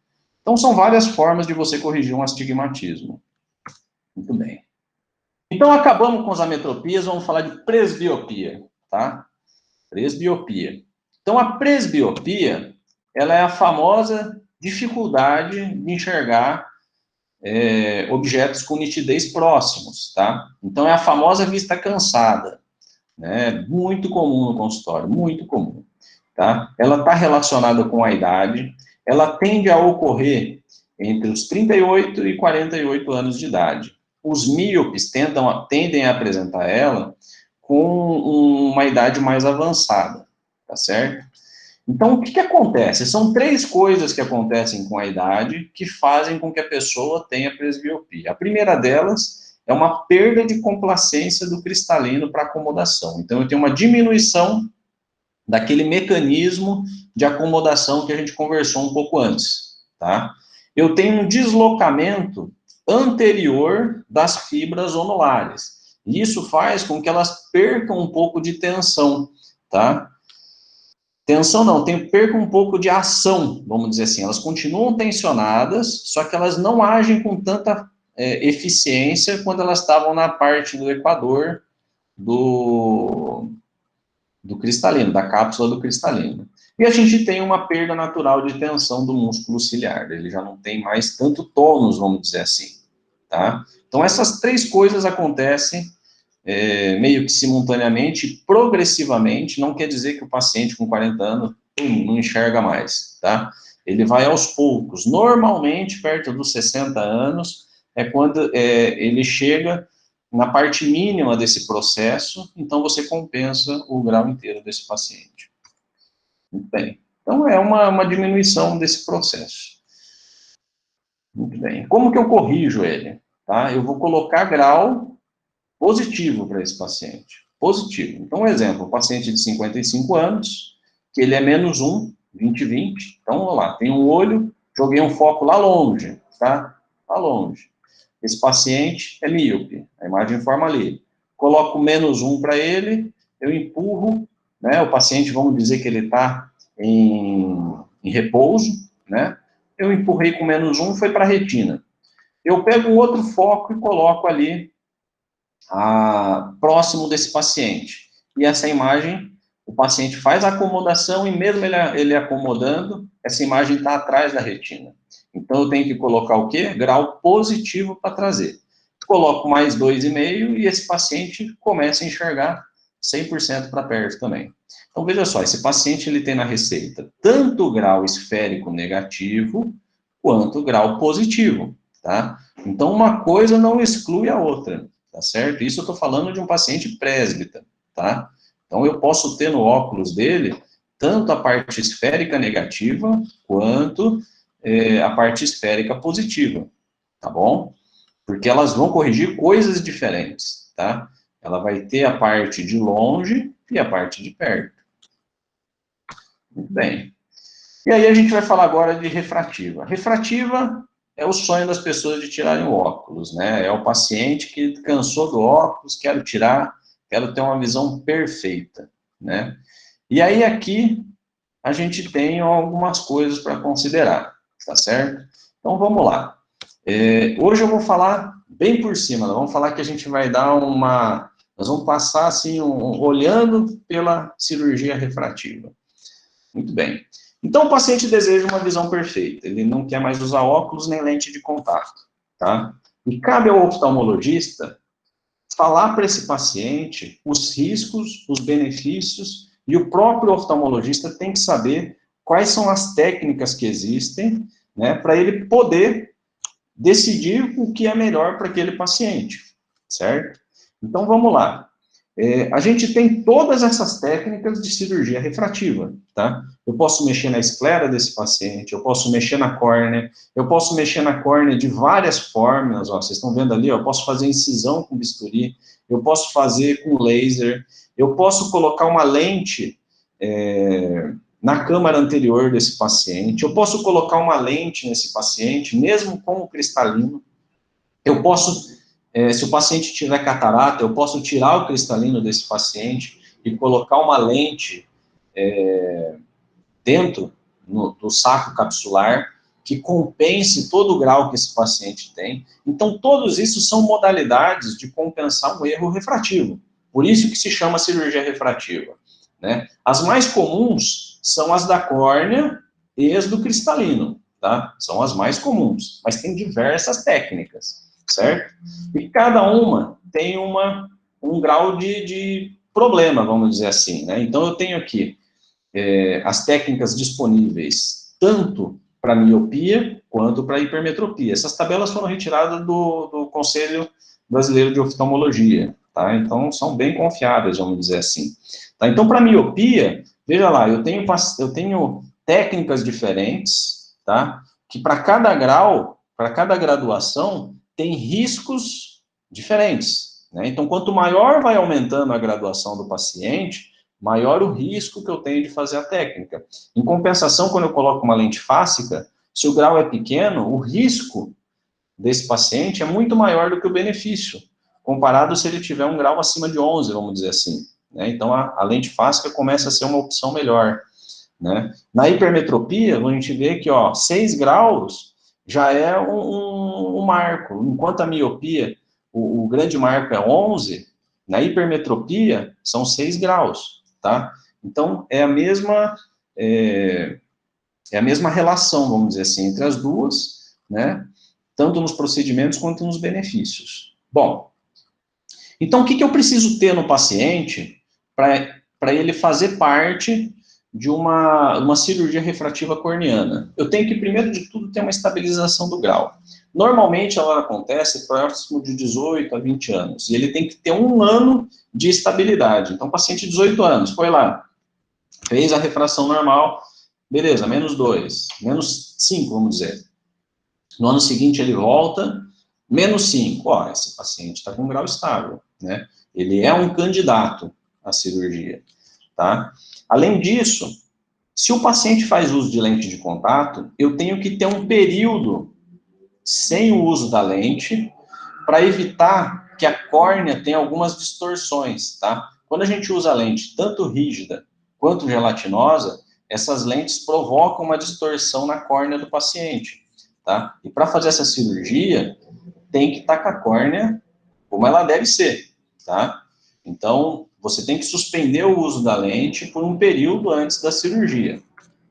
Então, são várias formas de você corrigir um astigmatismo. Muito bem. Então, acabamos com as ametropias, vamos falar de presbiopia, tá? Presbiopia. Então, a presbiopia ela é a famosa dificuldade de enxergar objetos com nitidez próximos, tá? Então, é a famosa vista cansada, né? Muito comum no consultório, muito comum, tá? Ela está relacionada com a idade, ela tende a ocorrer entre os 38 e 48 anos de idade. Os míopes tendem a apresentar ela com uma idade mais avançada, tá certo? Então, o que que acontece? São três coisas que acontecem com a idade que fazem com que a pessoa tenha presbiopia. A primeira delas é uma perda de complacência do cristalino para acomodação. Então, eu tenho uma diminuição daquele mecanismo de acomodação que a gente conversou um pouco antes, tá? Eu tenho um deslocamento anterior das fibras onulares. E isso faz com que elas percam um pouco de tensão, tá? Tensão não, perca um pouco de ação, vamos dizer assim. Elas continuam tensionadas, só que elas não agem com tanta eficiência quando elas estavam na parte do equador do cristalino, da cápsula do cristalino. E a gente tem uma perda natural de tensão do músculo ciliar, ele já não tem mais tanto tônus, vamos dizer assim, tá? Então, essas três coisas acontecem meio que simultaneamente, progressivamente, não quer dizer que o paciente com 40 anos não enxerga mais, tá? Ele vai aos poucos. Normalmente, perto dos 60 anos, é quando ele chega na parte mínima desse processo, então você compensa o grau inteiro desse paciente. Muito bem. Então, é uma diminuição desse processo. Muito bem. Como que eu corrijo ele? Tá? Eu vou colocar grau positivo para esse paciente. Positivo. Então, um exemplo, um paciente de 55 anos, que ele é -1, 20/20. Então, vamos lá, tem um olho, joguei um foco lá longe, tá? Lá longe. Esse paciente é míope, a imagem forma ali. Coloco -1 para ele, eu empurro, né? O paciente, vamos dizer que ele está em repouso, né? Eu empurrei com -1, foi para a retina. Eu pego um outro foco e coloco ali próximo desse paciente. E essa imagem, o paciente faz a acomodação e mesmo ele acomodando, essa imagem está atrás da retina. Então, eu tenho que colocar o quê? Grau positivo para trazer. Coloco mais 2,5 e esse paciente começa a enxergar 100% para perto também. Então, veja só, esse paciente ele tem na receita tanto grau esférico negativo, quanto grau positivo, tá? Então, uma coisa não exclui a outra, tá certo? Isso eu estou falando de um paciente presbita, tá? Então, eu posso ter no óculos dele tanto a parte esférica negativa, quanto a parte esférica positiva, tá bom? Porque elas vão corrigir coisas diferentes, tá? Ela vai ter a parte de longe e a parte de perto. Muito bem. E aí a gente vai falar agora de refrativa. Refrativa é o sonho das pessoas de tirarem o óculos, né? É o paciente que cansou do óculos, quero tirar, quero ter uma visão perfeita, né? E aí aqui a gente tem algumas coisas para considerar, tá certo? Então vamos lá. Hoje eu vou falar bem por cima, vamos falar que a gente vai dar nós vamos passar assim, olhando pela cirurgia refrativa. Muito bem. Então, o paciente deseja uma visão perfeita, ele não quer mais usar óculos nem lente de contato, tá? E cabe ao oftalmologista falar para esse paciente os riscos, os benefícios, e o próprio oftalmologista tem que saber quais são as técnicas que existem, né, para ele poder decidir o que é melhor para aquele paciente, certo? Então, vamos lá. A gente tem todas essas técnicas de cirurgia refrativa, tá? Eu posso mexer na esclera desse paciente, eu posso mexer na córnea, eu posso mexer na córnea de várias formas, ó, vocês estão vendo ali, ó, eu posso fazer incisão com bisturi, eu posso fazer com laser, eu posso colocar uma lente na câmara anterior desse paciente, eu posso colocar uma lente nesse paciente, mesmo com o cristalino, eu posso se o paciente tiver catarata, eu posso tirar o cristalino desse paciente e colocar uma lente dentro do saco capsular que compense todo o grau que esse paciente tem. Então, todos isso são modalidades de compensar um erro refrativo. Por isso que se chama cirurgia refrativa, né? As mais comuns são as da córnea êxodo cristalino, tá? São as mais comuns, mas tem diversas técnicas, certo? E cada uma tem um grau de problema, vamos dizer assim, né? Então, eu tenho aqui as técnicas disponíveis tanto para miopia quanto para hipermetropia. Essas tabelas foram retiradas do Conselho Brasileiro de Oftalmologia, tá? Então, são bem confiáveis, vamos dizer assim. Tá? Então, para miopia, veja lá, eu tenho técnicas diferentes, tá? Que para cada grau, para cada graduação, tem riscos diferentes, né? Então, quanto maior vai aumentando a graduação do paciente, maior o risco que eu tenho de fazer a técnica. Em compensação, quando eu coloco uma lente fásica, se o grau é pequeno, o risco desse paciente é muito maior do que o benefício, comparado se ele tiver um grau acima de 11, vamos dizer assim, né? Então, a lente fásica começa a ser uma opção melhor, né? Na hipermetropia, a gente vê que, 6 graus já é um marco, enquanto a miopia, o grande marco é 11, na hipermetropia são 6 graus, tá? Então, é a mesma relação, vamos dizer assim, entre as duas, né? Tanto nos procedimentos quanto nos benefícios. Bom, então o que eu preciso ter no paciente para ele fazer parte de uma cirurgia refrativa corneana? Eu tenho que, primeiro de tudo, ter uma estabilização do grau. Normalmente ela acontece próximo de 18 a 20 anos, e ele tem que ter 1 ano de estabilidade. Então, paciente de 18 anos, foi lá, fez a refração normal, beleza, -2, -5, vamos dizer. No ano seguinte ele volta, -5. Ó, esse paciente está com grau estável, né? Ele é um candidato à cirurgia, tá? Além disso, se o paciente faz uso de lente de contato, eu tenho que ter um período sem o uso da lente para evitar que a córnea tenha algumas distorções, tá? Quando a gente usa a lente tanto rígida quanto gelatinosa, essas lentes provocam uma distorção na córnea do paciente, tá? E para fazer essa cirurgia, tem que estar com a córnea como ela deve ser, tá? Então, você tem que suspender o uso da lente por um período antes da cirurgia,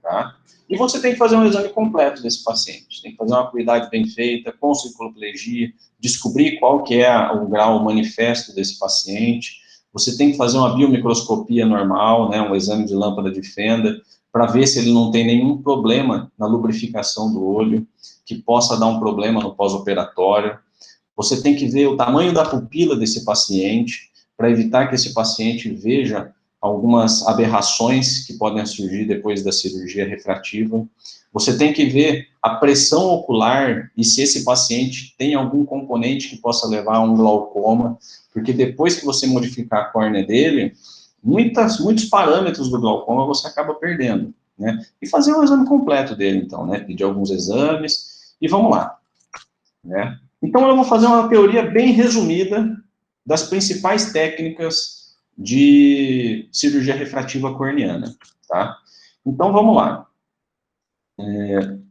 tá? E você tem que fazer um exame completo desse paciente. Tem que fazer uma acuidade bem feita, com circunplegia, descobrir qual que é o grau manifesto desse paciente. Você tem que fazer uma biomicroscopia normal, né, um exame de lâmpada de fenda, para ver se ele não tem nenhum problema na lubrificação do olho, que possa dar um problema no pós-operatório. Você tem que ver o tamanho da pupila desse paciente, para evitar que esse paciente veja algumas aberrações que podem surgir depois da cirurgia refrativa. Você tem que ver a pressão ocular e se esse paciente tem algum componente que possa levar a um glaucoma, porque depois que você modificar a córnea dele, muitos parâmetros do glaucoma você acaba perdendo, né? E fazer um exame completo dele, então, né? Pedir alguns exames e vamos lá, né? Então, eu vou fazer uma teoria bem resumida das principais técnicas de cirurgia refrativa corneana, tá? Então, vamos lá.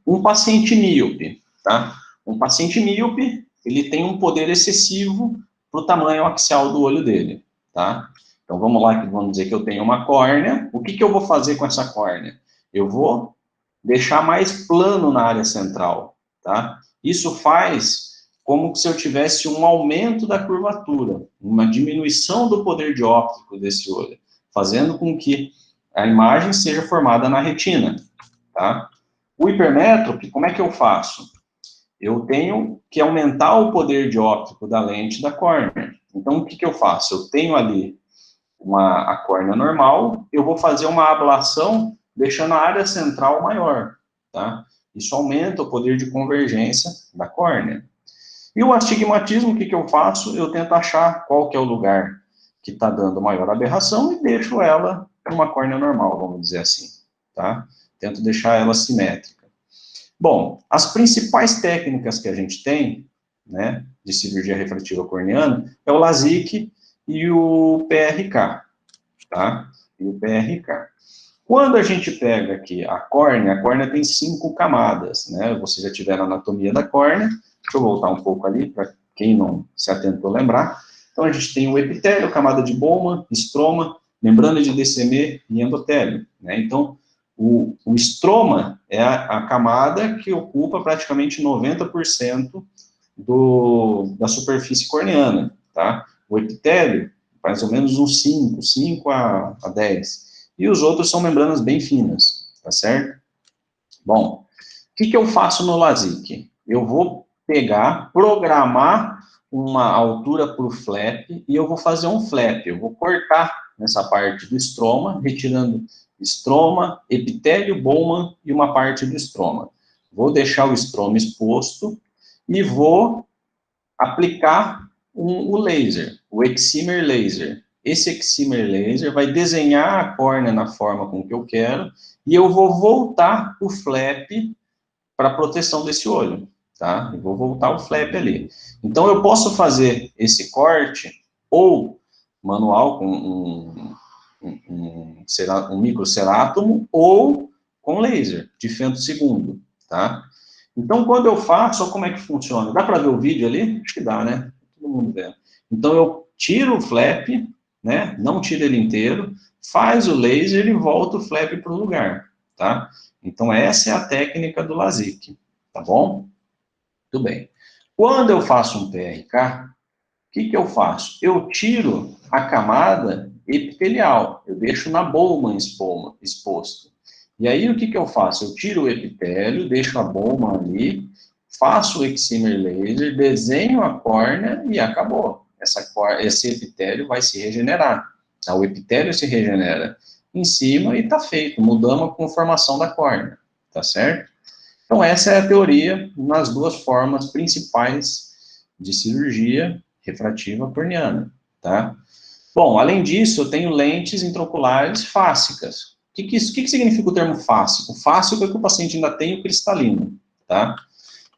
Um paciente míope, tá? Um paciente míope, ele tem um poder excessivo para o tamanho axial do olho dele, tá? Então, vamos lá, que vamos dizer que eu tenho uma córnea. O que eu vou fazer com essa córnea? Eu vou deixar mais plano na área central, tá? Isso faz como se eu tivesse um aumento da curvatura, uma diminuição do poder dióptrico desse olho, fazendo com que a imagem seja formada na retina, tá? O hipermétrope, como é que eu faço? Eu tenho que aumentar o poder dióptrico da lente da córnea. Então, o que eu faço? Eu tenho ali a córnea normal, eu vou fazer uma ablação deixando a área central maior, tá? Isso aumenta o poder de convergência da córnea. E o astigmatismo, o que eu faço? Eu tento achar qual que é o lugar que está dando maior aberração e deixo ela numa córnea normal, vamos dizer assim, tá? Tento deixar ela simétrica. Bom, as principais técnicas que a gente tem, né, de cirurgia refrativa corneana, é o LASIK e o PRK, tá? E o PRK. Quando a gente pega aqui a córnea tem 5 camadas, né? Você já tiver a anatomia da córnea. Deixa eu voltar um pouco ali, para quem não se atentou lembrar. Então, a gente tem o epitélio, camada de Bowman, estroma, membrana de Descemet e endotélio, né? Então, O estroma é a camada que ocupa praticamente 90% da superfície corneana, tá? O epitélio, mais ou menos uns 5 a 10. E os outros são membranas bem finas, tá certo? Bom, o que eu faço no LASIK? Eu vou pegar, programar uma altura para o flap e eu vou fazer um flap. Eu vou cortar nessa parte do estroma, retirando estroma, epitélio, Bowman e uma parte do estroma. Vou deixar o estroma exposto e vou aplicar o laser, o excimer laser. Esse excimer laser vai desenhar a córnea na forma com que eu quero e eu vou voltar o flap para proteção desse olho, tá? Eu vou voltar o flap ali. Então, eu posso fazer esse corte ou manual com um microcerátomo ou com laser de femtosegundo, tá? Então, quando eu faço, como é que funciona? Dá para ver o vídeo ali? Acho que dá, né? Todo mundo vê. Então, eu tiro o flap, né? Não tiro ele inteiro, faz o laser e volta o flap para o lugar, tá? Então, essa é a técnica do LASIK, tá bom? Tudo bem. Quando eu faço um PRK, o que eu faço? Eu tiro a camada epitelial, eu deixo na Bowman exposto. E aí, o que eu faço? Eu tiro o epitélio, deixo a Bowman ali, faço o excimer laser, desenho a córnea e acabou. Esse epitélio vai se regenerar. Tá? O epitélio se regenera em cima e está feito. Mudamos a conformação da córnea, tá certo? Então, essa é a teoria nas duas formas principais de cirurgia refrativa corneana, tá? Bom, além disso, eu tenho lentes intraoculares fásicas. O que significa o termo fásico? Fásico é que o paciente ainda tem o cristalino, tá?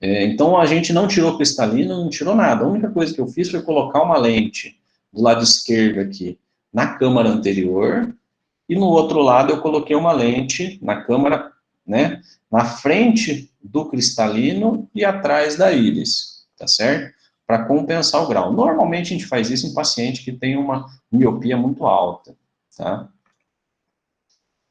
Então, a gente não tirou cristalino, não tirou nada. A única coisa que eu fiz foi colocar uma lente do lado esquerdo aqui na câmara anterior e no outro lado eu coloquei uma lente na câmara, né, na frente do cristalino e atrás da íris, tá certo? Para compensar o grau. Normalmente a gente faz isso em paciente que tem uma miopia muito alta, tá?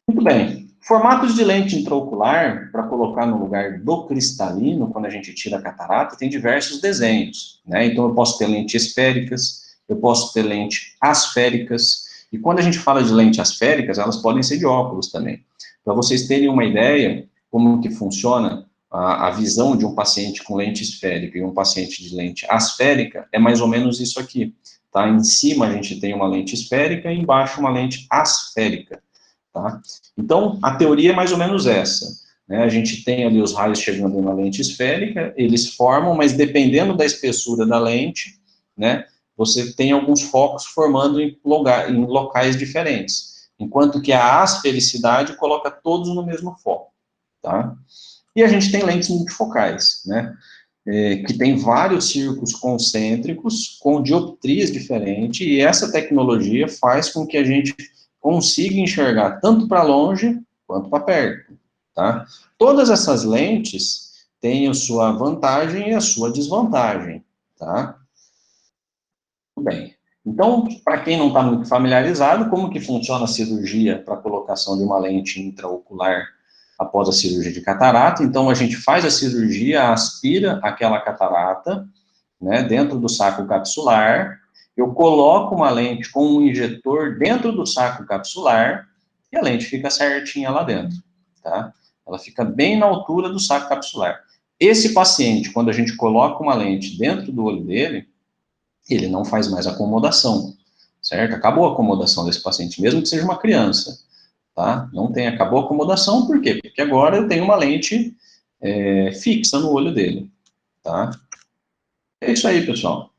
Muito bem. Formatos de lente intraocular, para colocar no lugar do cristalino, quando a gente tira a catarata, tem diversos desenhos, né? Então, eu posso ter lentes esféricas, eu posso ter lentes asféricas, e quando a gente fala de lentes asféricas, elas podem ser de óculos também. Para vocês terem uma ideia como que funciona a visão de um paciente com lente esférica e um paciente de lente asférica, é mais ou menos isso aqui, tá? Em cima a gente tem uma lente esférica e embaixo uma lente asférica. Tá? Então, a teoria é mais ou menos essa, né? A gente tem ali os raios chegando na lente esférica, eles formam, mas dependendo da espessura da lente, né, você tem alguns focos formando em locais diferentes, enquanto que a asfericidade coloca todos no mesmo foco, tá? E a gente tem lentes multifocais, né, que tem vários círculos concêntricos com dioptrias diferentes, e essa tecnologia faz com que a gente consiga enxergar tanto para longe quanto para perto, tá? Todas essas lentes têm a sua vantagem e a sua desvantagem, tá? Tudo bem. Então, para quem não está muito familiarizado, como que funciona a cirurgia para a colocação de uma lente intraocular após a cirurgia de catarata? Então, a gente faz a cirurgia, aspira aquela catarata, né, dentro do saco capsular, eu coloco uma lente com um injetor dentro do saco capsular e a lente fica certinha lá dentro, tá? Ela fica bem na altura do saco capsular. Esse paciente, quando a gente coloca uma lente dentro do olho dele, ele não faz mais acomodação, certo? Acabou a acomodação desse paciente, mesmo que seja uma criança, tá? Não tem, acabou a acomodação, por quê? Porque agora eu tenho uma lente fixa no olho dele, tá? É isso aí, pessoal.